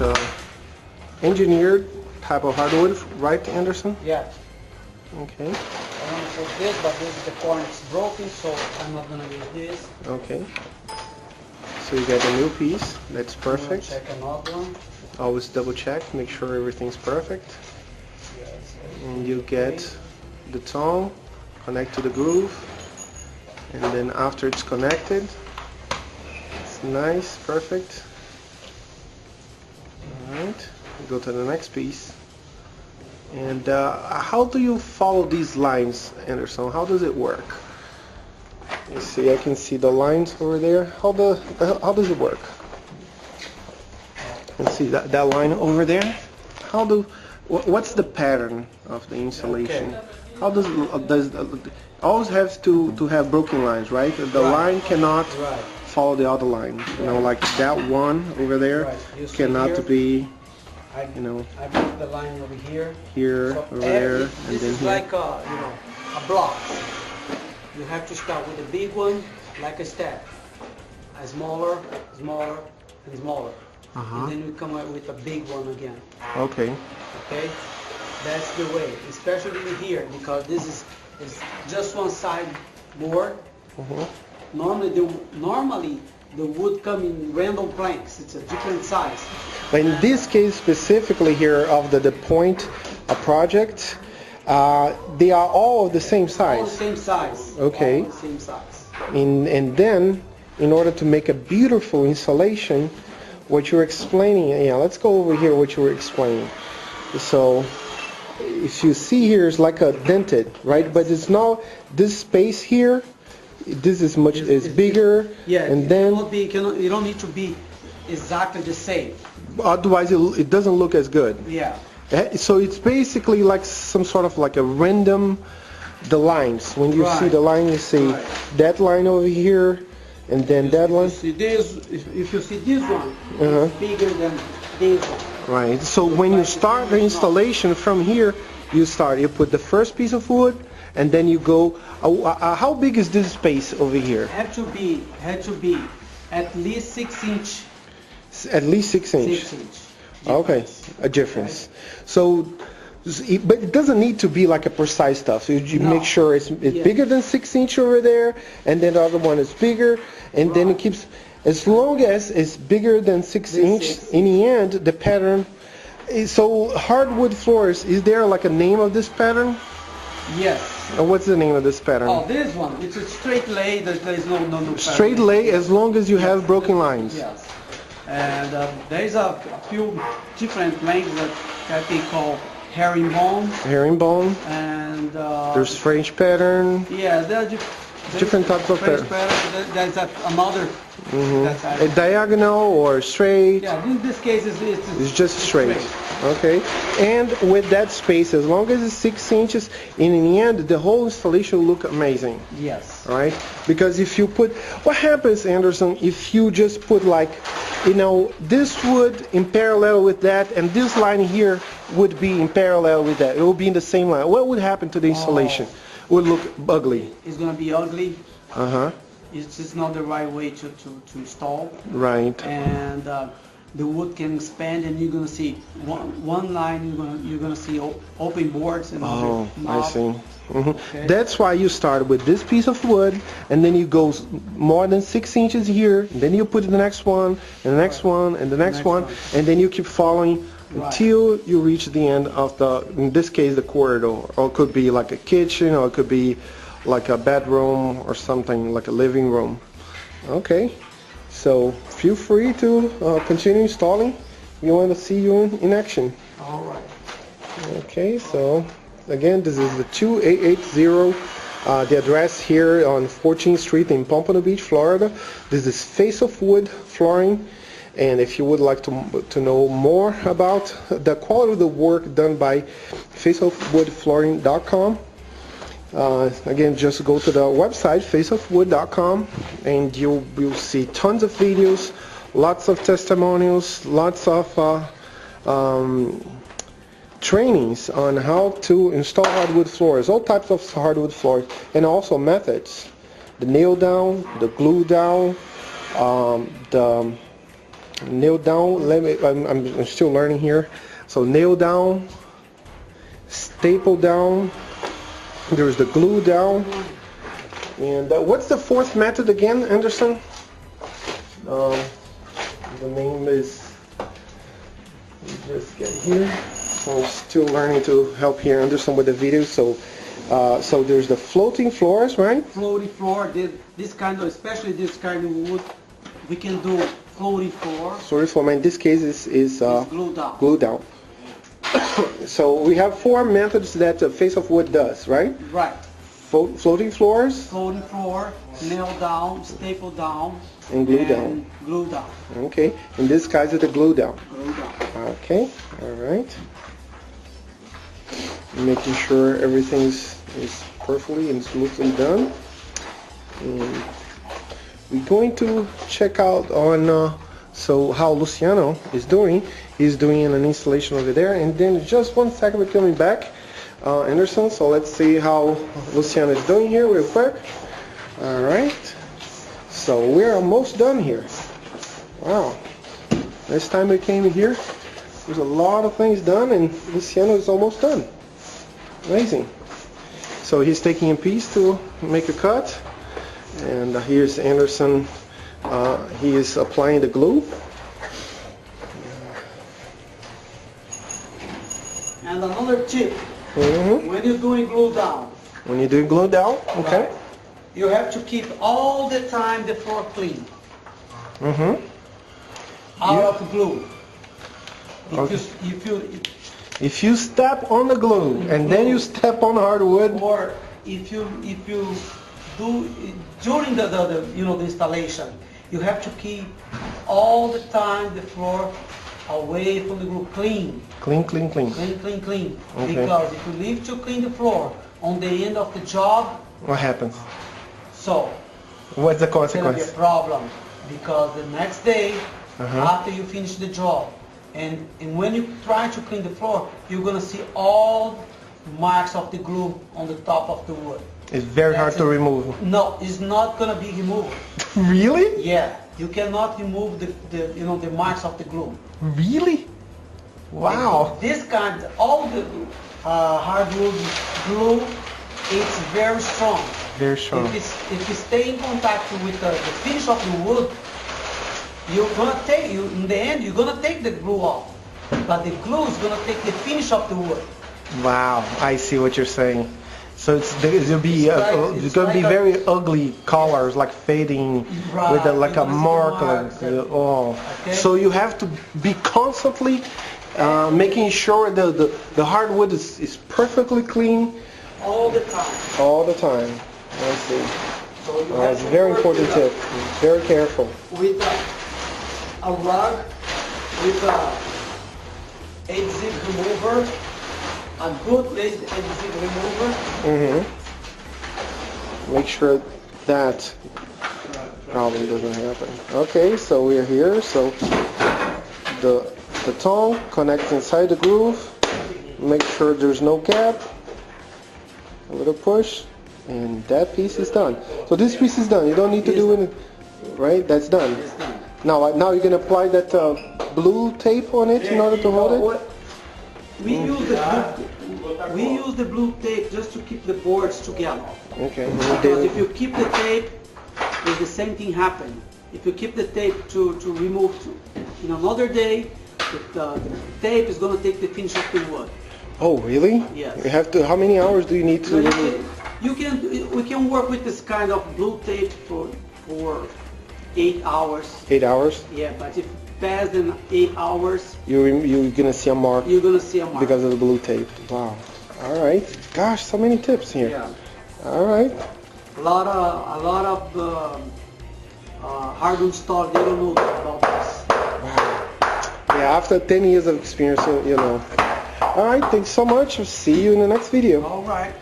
It's a engineered type of hardwood, right, Anderson? Yeah. Okay. I want to put this, but this is the corner is broken, so I'm not going to use this. Okay. So you get a new piece. That's perfect. Check another one. Always double check, make sure everything's perfect. Yes. And you get the tongue, connect to the groove, and then after it's connected, it's nice, perfect. Alright, go to the next piece. And how do you follow these lines, Anderson? How does it work? You see, I can see the lines over there. How does it work? Let's see that line over there. What's the pattern of the installation? Okay. How does always have to have broken lines, right? The line cannot follow the other line. You know, like that one over there cannot here, be. I broke the line over here. Here, so over there, and this then is here. like a block. You have to start with a big one, like a step. A smaller, smaller, and smaller. And then we come out with a big one again. Okay. Okay? That's the way, especially here, because this is just one side board. Normally the wood come in random planks. It's a different size. But in this case specifically here of the point project, they are all the same size. All the same size. Okay. All the same size. And then, in order to make a beautiful installation, what you're explaining, let's go over here what you were explaining. So, if you see here, it's like a dented, right? But it's not, this space here, this is it's bigger, and then you don't need to be exactly the same. Otherwise, it doesn't look as good. Yeah. So it's basically like some sort of like a random, the lines. When you see the line, you see that line over here, and then that line. If you see this one, it's bigger than this one. Right. So when you start the installation from here, you put the first piece of wood, and then you go. How big is this space over here? Had to be at least 6 inch. At least 6 inch. 6 inch. Okay, a difference. So, but it doesn't need to be like a precise stuff. So you make sure it's bigger than 6 inch over there, and then the other one is bigger, and then it keeps. As long as it's bigger than 6 inch, in the end, the pattern. So hardwood floors, is there like a name of this pattern? Yes. What's the name of this pattern? Oh, this one. It's a straight lay. There is no pattern. Straight lay, as long as you have broken lines. Yes. And there is a few different lengths that they call herringbone. Herringbone. And there's French pattern. Yeah, there are different types of pattern. There's another. A diagonal or straight. Yeah, in this case it's just straight. Okay. And with that space, as long as it's 6 inches, in the end, the whole installation will look amazing. Yes. Right? Because if you put, what happens, Anderson, if you just put like, this wood in parallel with that, and this line here would be in parallel with that. It will be in the same line. What would happen to the installation? It would look ugly. It's going to be ugly. Uh-huh. It's just not the right way to install. Right. And the wood can expand, and you're going to see one line. You're going to see open boards and I see. Okay. That's why you start with this piece of wood, and then you go more than 6 inches here, and then you put the next one, and the next one, and the next one, and then you keep following until you reach the end of in this case, the corridor. Or it could be like a kitchen, or it could be like a bedroom or something, like a living room. Okay, so feel free to continue installing. We want to see you in action. All right. Okay, so again, this is the 2880, the address here on 14th Street in Pompano Beach, Florida. This is Face of Wood Flooring, and if you would like to know more about the quality of the work done by faceofwoodflooring.com, again, just go to the website faceofwood.com, and you will see tons of videos, lots of testimonials, lots of trainings on how to install hardwood floors, all types of hardwood floors, and also methods: the nail down, the glue down, the nail down. I'm still learning here. So nail down, staple down. There's the glue down. And what's the fourth method again, Anderson? The name is, just get here. So I'm still learning to help here Anderson with the video. So there's the floating floors, right? Floating floor. This kind of, especially this kind of wood, we can do floating floor. Floating floor. In this case is glue down. Glue down. So we have four methods that Face of Wood does, right? Right. Floating floors. Floating floor, nail down, staple down, and glue down. Glue down. Okay. In this case, it's the glue down. Glue down. Okay. All right. Making sure everything is perfectly and smoothly done. And we're going to check out on so how Luciano is doing. He's doing an installation over there, and then just 1 second we're coming back, Anderson. So let's see how Luciano is doing here real quick. All right. So we're almost done here. Wow. Last time we came here, there's a lot of things done, and Luciano is almost done. Amazing. So he's taking a piece to make a cut, and here's Anderson. He is applying the glue. And another tip, when you're doing glue down. When you're doing glue down, okay. Right, you have to keep all the time the floor clean. Out of glue. If you step on the glue and then you step on hardwood, or if you do during the installation, you have to keep all the time the floor away from the glue, clean. Clean. Clean. Okay. Because if you leave to clean the floor on the end of the job, what happens? So what's the it's gonna be consequence? a problem, because the next day after you finish the job, and when you try to clean the floor, you're gonna see all marks of the glue on the top of the wood. It's very hard to remove. No, it's not gonna be removed. Really? Yeah, you cannot remove the marks of the glue. Really? Wow. This kind, all the hardwood glue, it's very strong. Very strong. If you stay in contact with the finish of the wood, in the end you're gonna take the glue off, but the glue is gonna take the finish of the wood. Wow, I see what you're saying. So it's going to be very ugly colors, like fading with like a mark. Okay. So you have to be constantly making sure the hardwood is perfectly clean. All the time. All the time. I see. So it's a very important tip. Very careful. With a rug, with a adhesive remover, a good adhesive remover. Make sure that problem doesn't happen. Okay, so we're here. So the tongue connects inside the groove. Make sure there's no gap. A little push, and that piece is done. So this piece is done. You don't need to do it, right? That's done. It's done. Now you can apply that blue tape on it in order to hold it. We use the blue tape just to keep the boards together. Okay. Because if you keep the tape, there's the same thing happen. If you keep the tape to remove in another day, the tape is going to take the finish of the wood. Oh, really? Yes. You have to. How many hours do you need to remove? We can work with this kind of blue tape for 8 hours. 8 hours? Yeah, but if past than 8 hours, you're gonna see a mark. You're gonna see a mark because of the blue tape. Wow. All right. Gosh, so many tips here. Yeah. All right. A lot of hardwood stores, they don't know about this. Wow. Yeah, after 10 years of experience, you know. All right. Thanks so much. I'll see you in the next video. All right.